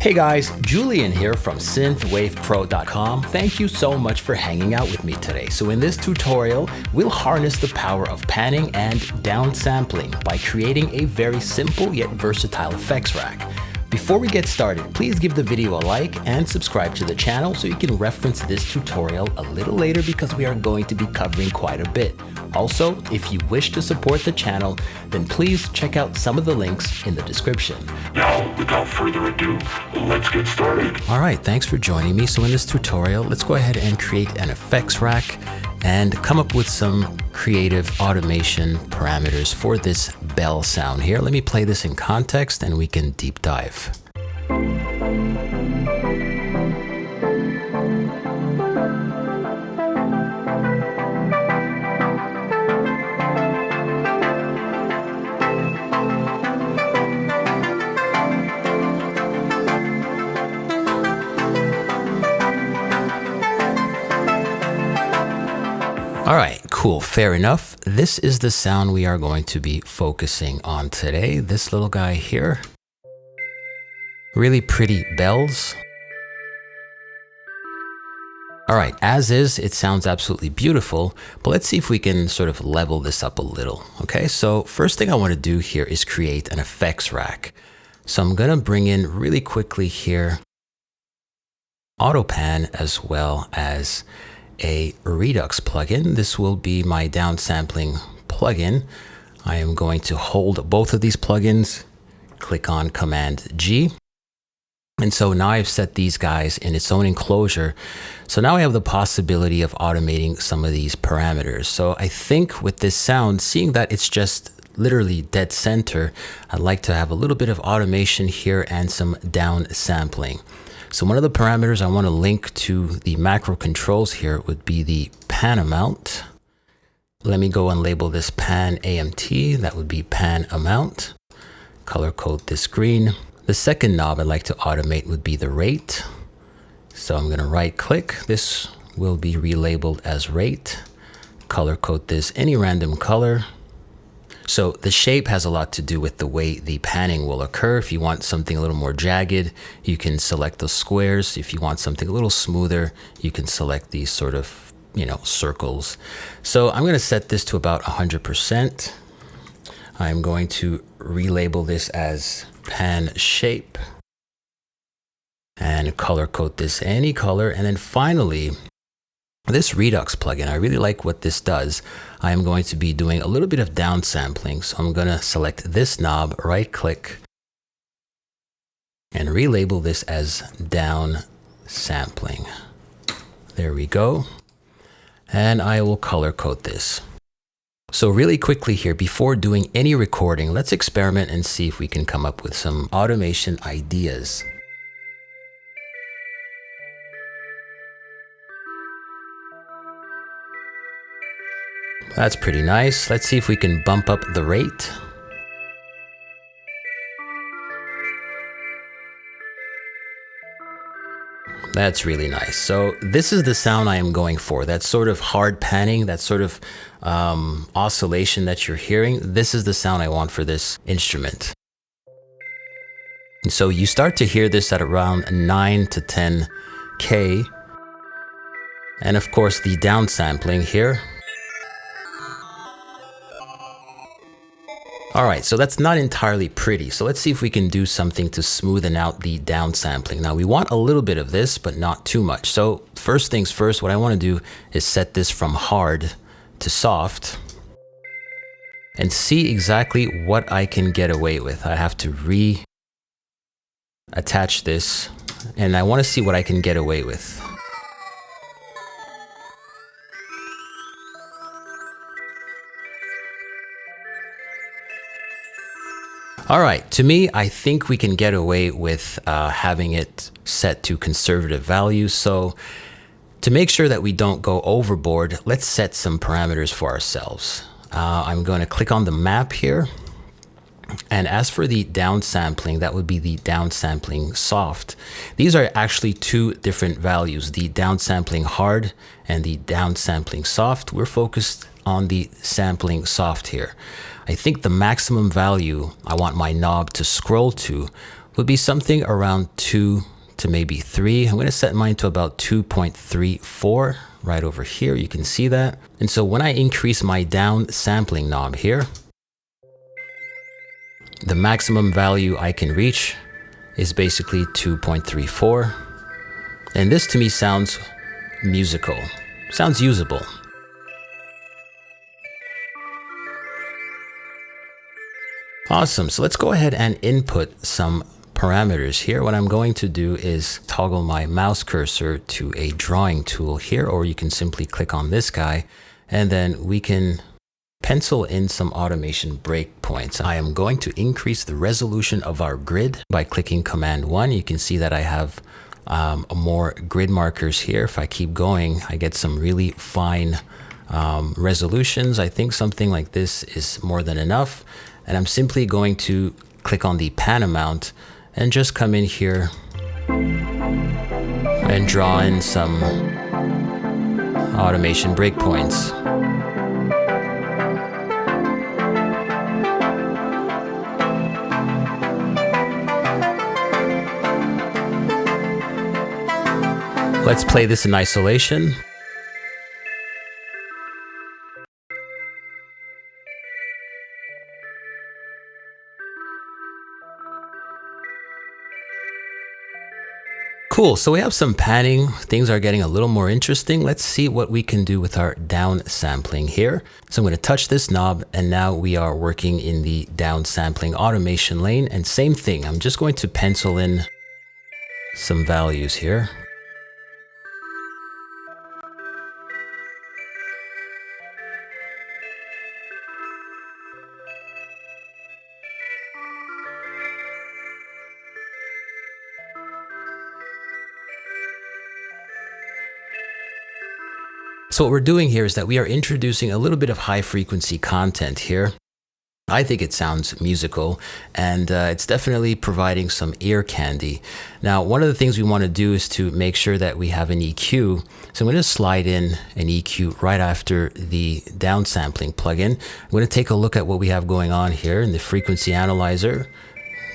Hey guys, Julian here from synthwavepro.com. Thank you so much for hanging out with me today. So in this tutorial, we'll harness the power of panning and downsampling by creating a very simple yet versatile effects rack. Before we get started, please give the video a like and subscribe to the channel so you can reference this tutorial a little later because we are going to be covering quite a bit. Also, if you wish to support the channel, then please check out some of the links in the description. Now, without further ado, let's get started. All right, thanks for joining me. So in this tutorial, let's go ahead and create an effects rack and come up with some creative automation parameters for this bell sound here. Let me play this in context and we can deep dive. All right, cool, fair enough. This is the sound we are going to be focusing on today. This little guy here. Really pretty bells. All right, as is, it sounds absolutely beautiful, but let's see if we can sort of level this up a little. Okay, so first thing I want to do here is create an effects rack. So I'm gonna bring in really quickly here, autopan as well as a redux plugin. This will be my downsampling plugin. I am going to hold both of these plugins, click on Command G. And so now I've set these guys in its own enclosure. So now I have the possibility of automating some of these parameters. So I think with this sound, seeing that it's just literally dead center, I'd like to have a little bit of automation here and some downsampling. So one of the parameters I want to link to the macro controls here would be the pan amount. Let me go and label this pan AMT. That would be pan amount. Color code this green. The second knob I'd like to automate would be the rate. So I'm going to right click. This will be relabeled as rate. Color code this any random color. So the shape has a lot to do with the way the panning will occur. If you want something a little more jagged, you can select the squares. If you want something a little smoother, you can select these sort of, circles. So I'm going to set this to about 100%. I'm going to relabel this as pan shape and color code this any color. And then finally, this Redux plugin, I really like what this does. I am going to be doing a little bit of downsampling. So I'm going to select this knob, right click, and relabel this as downsampling. There we go. And I will color code this. So really quickly here, before doing any recording, let's experiment and see if we can come up with some automation ideas. That's pretty nice. Let's see if we can bump up the rate. That's really nice. So this is the sound I am going for. That sort of hard panning, that sort of oscillation that you're hearing. This is the sound I want for this instrument. And so you start to hear this at around 9 to 10K. And of course the downsampling here. All right, so that's not entirely pretty. So let's see if we can do something to smoothen out the downsampling. Now we want a little bit of this, but not too much. So first things first, what I want to do is set this from hard to soft and see exactly what I can get away with. I have to reattach this and I want to see what I can get away with. All right, to me, I think we can get away with having it set to conservative values. So to make sure that we don't go overboard, let's set some parameters for ourselves. I'm going to click on the map here. And as for the downsampling, that would be the downsampling soft. These are actually two different values, the downsampling hard and the downsampling soft. We're focused on the sampling soft here. I think the maximum value I want my knob to scroll to would be something around 2 to maybe 3. I'm going to set mine to about 2.34 right over here. You can see that. And so when I increase my down sampling knob here, the maximum value I can reach is basically 2.34. And this to me sounds musical, sounds usable. Awesome. So let's go ahead and input some parameters here. What I'm going to do is toggle my mouse cursor to a drawing tool here, or you can simply click on this guy, and then we can pencil in some automation breakpoints. I am going to increase the resolution of our grid by clicking Command 1. You can see that I have more grid markers here. If I keep going, I get some really fine resolutions. I think something like this is more than enough. And I'm simply going to click on the pan amount and just come in here and draw in some automation breakpoints. Let's play this in isolation. Cool, so we have some panning. Things are getting a little more interesting. Let's see what we can do with our down sampling here. So I'm going to touch this knob, and now we are working in the down sampling automation lane. And same thing, I'm just going to pencil in some values here. So what we're doing here is that we are introducing a little bit of high frequency content here. I think it sounds musical, and it's definitely providing some ear candy. Now, one of the things we want to do is to make sure that we have an EQ. So I'm going to slide in an EQ right after the downsampling plugin. I'm going to take a look at what we have going on here in the frequency analyzer.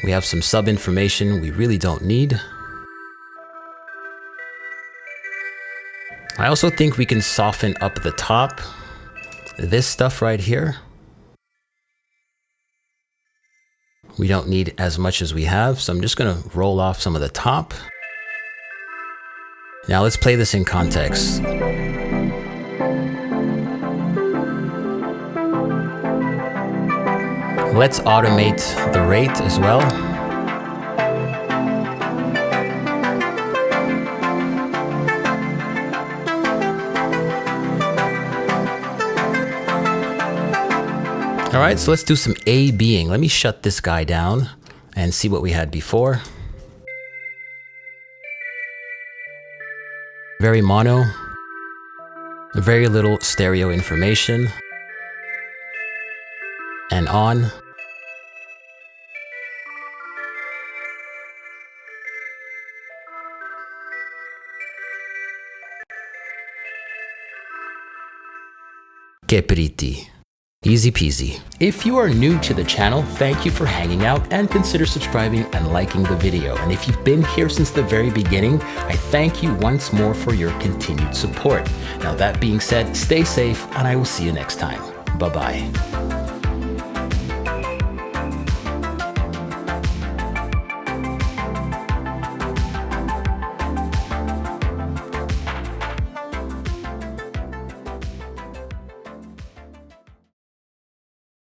We have some sub information we really don't need. I also think we can soften up the top, this stuff right here. We don't need as much as we have, so I'm just going to roll off some of the top. Now let's play this in context. Let's automate the rate as well. All right, so let's do some A-Bing. Let me shut this guy down and see what we had before. Very mono, very little stereo information, and on. Que pretty. Easy peasy. If you are new to the channel, thank you for hanging out, and consider subscribing and liking the video. And if you've been here since the very beginning, I thank you once more for your continued support. Now that being said, stay safe, and I will see you next time. Bye-bye.